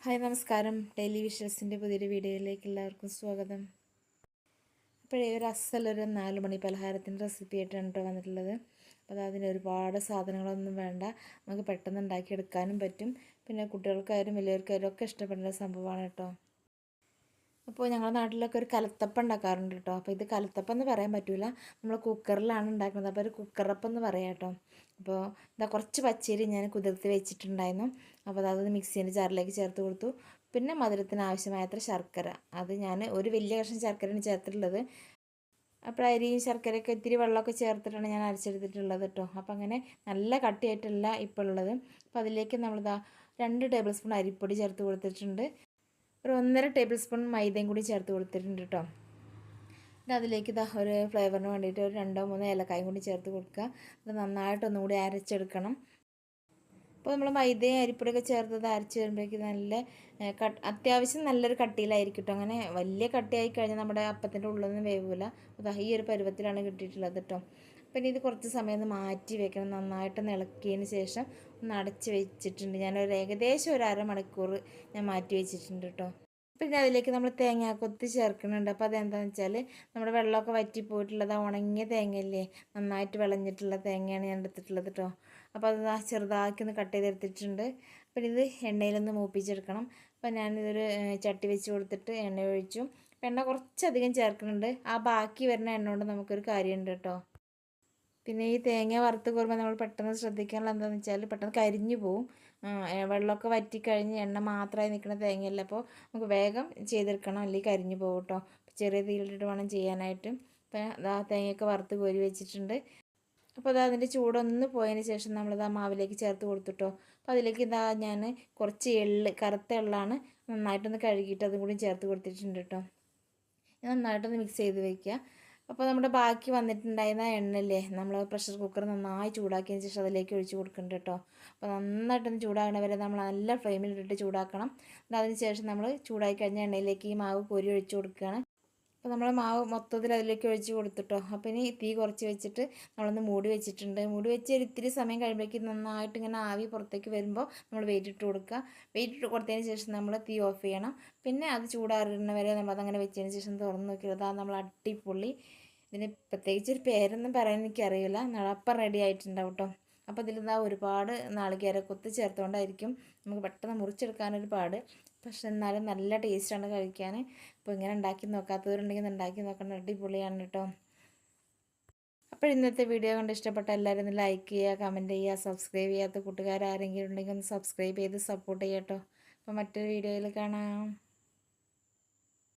Hi നമസ്കാരം. Daily വിഷ്വൽസിൻ്റെ പുതിയൊരു വീഡിയോയിലേക്ക് എല്ലാവർക്കും സ്വാഗതം. അപ്പോഴേ ഒരു അസലൊരു 4 മണി പലഹാരത്തിൻ്റെ റെസിപ്പി ആയിട്ടാണ് കേട്ടോ വന്നിട്ടുള്ളത്. അപ്പോൾ അതിന് ഒരുപാട് സാധനങ്ങളൊന്നും വേണ്ട, നമുക്ക് പെട്ടെന്ന് ഉണ്ടാക്കിയെടുക്കാനും പറ്റും. പിന്നെ കുട്ടികൾക്കായാലും വലിയവർക്കായാലും ഒക്കെ ഇഷ്ടപ്പെടുന്ന സംഭവമാണ് കേട്ടോ. അപ്പോൾ ഞങ്ങളുടെ നാട്ടിലൊക്കെ ഒരു കലത്തപ്പം ഉണ്ടാക്കാറുണ്ട് കേട്ടോ. അപ്പോൾ ഇത് കലത്തപ്പം എന്ന് പറയാൻ പറ്റില്ല, നമ്മൾ കുക്കറിലാണ് ഉണ്ടാക്കുന്നത്. അപ്പോൾ ഒരു കുക്കറപ്പം എന്ന് പറയാം കേട്ടോ. അപ്പോൾ ഇതാ കുറച്ച് പച്ചരി ഞാൻ കുതിർത്ത് വെച്ചിട്ടുണ്ടായിരുന്നു. അപ്പോൾ അതൊന്ന് മിക്സീൻ്റെ ജാറിലേക്ക് ചേർത്ത് കൊടുത്തു. പിന്നെ മധുരത്തിന് ആവശ്യമായത്ര ശർക്കര, അത് ഞാൻ ഒരു വലിയ കഷ്ണം ശർക്കരയാണ് ചേർത്തിട്ടുള്ളത്. അപ്പോൾ അരിയും ശർക്കരയൊക്കെ ഇത്തിരി വെള്ളമൊക്കെ ചേർത്തിട്ടാണ് ഞാൻ അരച്ചെടുത്തിട്ടുള്ളത് കേട്ടോ. അപ്പോൾ അങ്ങനെ നല്ല കട്ടിയായിട്ടല്ല ഇപ്പോൾ ഉള്ളത്. അപ്പോൾ അതിലേക്ക് നമ്മളിതാ 2 ടേബിൾ സ്പൂൺ അരിപ്പൊടി ചേർത്ത് കൊടുത്തിട്ടുണ്ട്. ഒരു 1.5 ടേബിൾ സ്പൂൺ മൈദയും കൂടി ചേർത്ത് കൊടുത്തിട്ടുണ്ട് കേട്ടോ. പിന്നെ അതിലേക്ക് ഇതാ ഒരു ഫ്ലേവറിന് വേണ്ടിയിട്ട് ഒരു 2-3 ഏലക്കായും കൂടി ചേർത്ത് കൊടുക്കുക. അത് നന്നായിട്ടൊന്നും കൂടി അരച്ചെടുക്കണം. അപ്പോൾ നമ്മൾ മൈദയും അരിപ്പൊടിയൊക്കെ ചേർത്തത് അരച്ച് വരുമ്പോഴേക്കും നല്ല അത്യാവശ്യം നല്ലൊരു കട്ടിയിലായിരിക്കും കേട്ടോ. അങ്ങനെ വലിയ കട്ടിയായി കഴിഞ്ഞാൽ നമ്മുടെ അപ്പത്തിൻ്റെ ഉള്ളൊന്നും വേവില്ല. അപ്പോൾ ഈ ഒരു പരുവത്തിലാണ് കിട്ടിയിട്ടുള്ളത് കേട്ടോ. പിന്നെ ഇത് കുറച്ച് സമയം ഒന്ന് മാറ്റി വെക്കണം. നന്നായിട്ട് ഇളക്കിയതിന് ശേഷം ഒന്ന് അടച്ച് വെച്ചിട്ടുണ്ട്. ഞാനൊരു ഏകദേശം ഒരു അരമണിക്കൂർ ഞാൻ മാറ്റി വെച്ചിട്ടുണ്ട് കേട്ടോ. പിന്നെ അതിലേക്ക് നമ്മൾ തേങ്ങാക്കൊത്ത് ചേർക്കുന്നുണ്ട്. അപ്പോൾ അതെന്താണെന്ന് വെച്ചാൽ നമ്മുടെ വെള്ളമൊക്കെ വറ്റിപ്പോയിട്ടുള്ളത് ഉണങ്ങിയ തേങ്ങയല്ലേ, നന്നായിട്ട് വിളഞ്ഞിട്ടുള്ള തേങ്ങയാണ് ഞാൻ എടുത്തിട്ടുള്ളത് കേട്ടോ. അപ്പോൾ അത് ചെറുതാക്കി ഒന്ന് കട്ട് ചെയ്തെടുത്തിട്ടുണ്ട്. പിന്നെ ഇത് എണ്ണയിലൊന്ന് മൂപ്പിച്ചെടുക്കണം. അപ്പോൾ ഞാനിതൊരു ചട്ടി വെച്ച് കൊടുത്തിട്ട് എണ്ണ ഒഴിച്ചു. എണ്ണ കുറച്ചധികം ചേർക്കുന്നുണ്ട്. ആ ബാക്കി വരുന്ന എണ്ണ കൊണ്ട് നമുക്കൊരു കാര്യമുണ്ട് കേട്ടോ. പിന്നെ ഈ തേങ്ങ വറുത്ത് കോരുമ്പോൾ നമ്മൾ പെട്ടെന്ന് ശ്രദ്ധിക്കാനുള്ള എന്താണെന്ന് വെച്ചാൽ പെട്ടെന്ന് കരിഞ്ഞു പോവും. വെള്ളമൊക്കെ വറ്റിക്കഴിഞ്ഞ് എണ്ണ മാത്രമായി നിൽക്കുന്ന തേങ്ങയല്ല, അപ്പോൾ നമുക്ക് വേഗം ചെയ്തെടുക്കണം, അല്ലെങ്കിൽ കരിഞ്ഞു പോകും കേട്ടോ. ചെറിയ തീയിലിട്ടിട്ട് വേണം ചെയ്യാനായിട്ട്. അപ്പോൾ ആ തേങ്ങയൊക്കെ വറുത്ത് കോരി വെച്ചിട്ടുണ്ട്. അപ്പോൾ അത് അതിൻ്റെ ചൂടൊന്ന് പോയതിന് ശേഷം നമ്മളിത് ആ മാവിലേക്ക് ചേർത്ത് കൊടുത്തിട്ടോ. അപ്പോൾ അതിലേക്ക് ഇതാ ഞാൻ കുറച്ച് കറുത്ത എള്ളാണ്, നന്നായിട്ടൊന്ന് കഴുകിയിട്ട് അതും കൂടി ചേർത്ത് കൊടുത്തിട്ടുണ്ട് കേട്ടോ. നന്നായിട്ടൊന്ന് മിക്സ് ചെയ്ത് വയ്ക്കുക. അപ്പോൾ നമ്മുടെ ബാക്കി വന്നിട്ടുണ്ടായിരുന്ന എണ്ണയില്ലേ, നമ്മൾ പ്രഷർ കുക്കർ നന്നായി ചൂടാക്കിയതിന് ശേഷം അതിലേക്ക് ഒഴിച്ച് കൊടുക്കുന്നുണ്ട് കേട്ടോ. അപ്പോൾ നന്നായിട്ടൊന്ന് ചൂടാകണ വരെ നമ്മൾ നല്ല ഫ്ലെയിമിലിട്ടിട്ട് ചൂടാക്കണം. അതിന് ശേഷം നമ്മൾ ചൂടാക്കി കഴിഞ്ഞ എണ്ണയിലേക്ക് ഈ മാവ് കോരി ഒഴിച്ച് കൊടുക്കുകയാണ്. അപ്പോൾ നമ്മൾ മാവ് മൊത്തത്തിൽ അതിലേക്ക് ഒഴിച്ച് കൊടുത്തിട്ടോ. അപ്പോൾ ഇനി തീ കുറച്ച് വെച്ചിട്ട് നമ്മളൊന്ന് മൂടി വെച്ചിട്ടുണ്ട്. മൂടി വെച്ച് ഒരു ഇത്തിരി സമയം കഴിയുമ്പോഴേക്കും നന്നായിട്ട് ഇങ്ങനെ ആവി പുറത്തേക്ക് വരുമ്പോൾ നമ്മൾ വെയിറ്റ് ഇട്ട് കൊടുക്കുക. വെയിറ്റ് ഇട്ട് കൊടുത്തതിന് ശേഷം നമ്മൾ തീ ഓഫ് ചെയ്യണം. പിന്നെ അത് ചൂടാറുന്ന വരെ നമ്മളതങ്ങനെ വെച്ചതിന് ശേഷം തുറന്ന് നോക്കിയത് അതാണ് നമ്മൾ അടിപൊളി. ഇതിന് പ്രത്യേകിച്ച് ഒരു പേരൊന്നും പറയാൻ എനിക്കറിയില്ല, നടപ്പം റെഡി ആയിട്ടുണ്ടാവും കേട്ടോ. അപ്പോൾ ഇതിലിതാ ഒരുപാട് നാളികേരക്കൊത്ത് ചേർത്തുകൊണ്ടായിരിക്കും നമുക്ക് പെട്ടെന്ന് മുറിച്ചെടുക്കാനൊരു പാട്. പക്ഷെ എന്നാലും നല്ല ടേസ്റ്റാണ് കഴിക്കാൻ. അപ്പോൾ ഇങ്ങനെ ഉണ്ടാക്കി നോക്കാത്തവരുണ്ടെങ്കിൽ ഉണ്ടാക്കി നോക്കണം, അടിപൊളിയാണ് കേട്ടോ. അപ്പോൾ ഇന്നത്തെ വീഡിയോ കണ്ട് ഇഷ്ടപ്പെട്ട എല്ലാവരും ഒന്ന് ലൈക്ക് ചെയ്യുക, കമൻറ്റ് ചെയ്യുക. സബ്സ്ക്രൈബ് ചെയ്യാത്ത കൂട്ടുകാരാരെങ്കിലും ഉണ്ടെങ്കിൽ ഒന്ന് സബ്സ്ക്രൈബ് ചെയ്ത് സപ്പോർട്ട് ചെയ്യാം കേട്ടോ. അപ്പോൾ മറ്റൊരു വീഡിയോയിൽ കാണാം.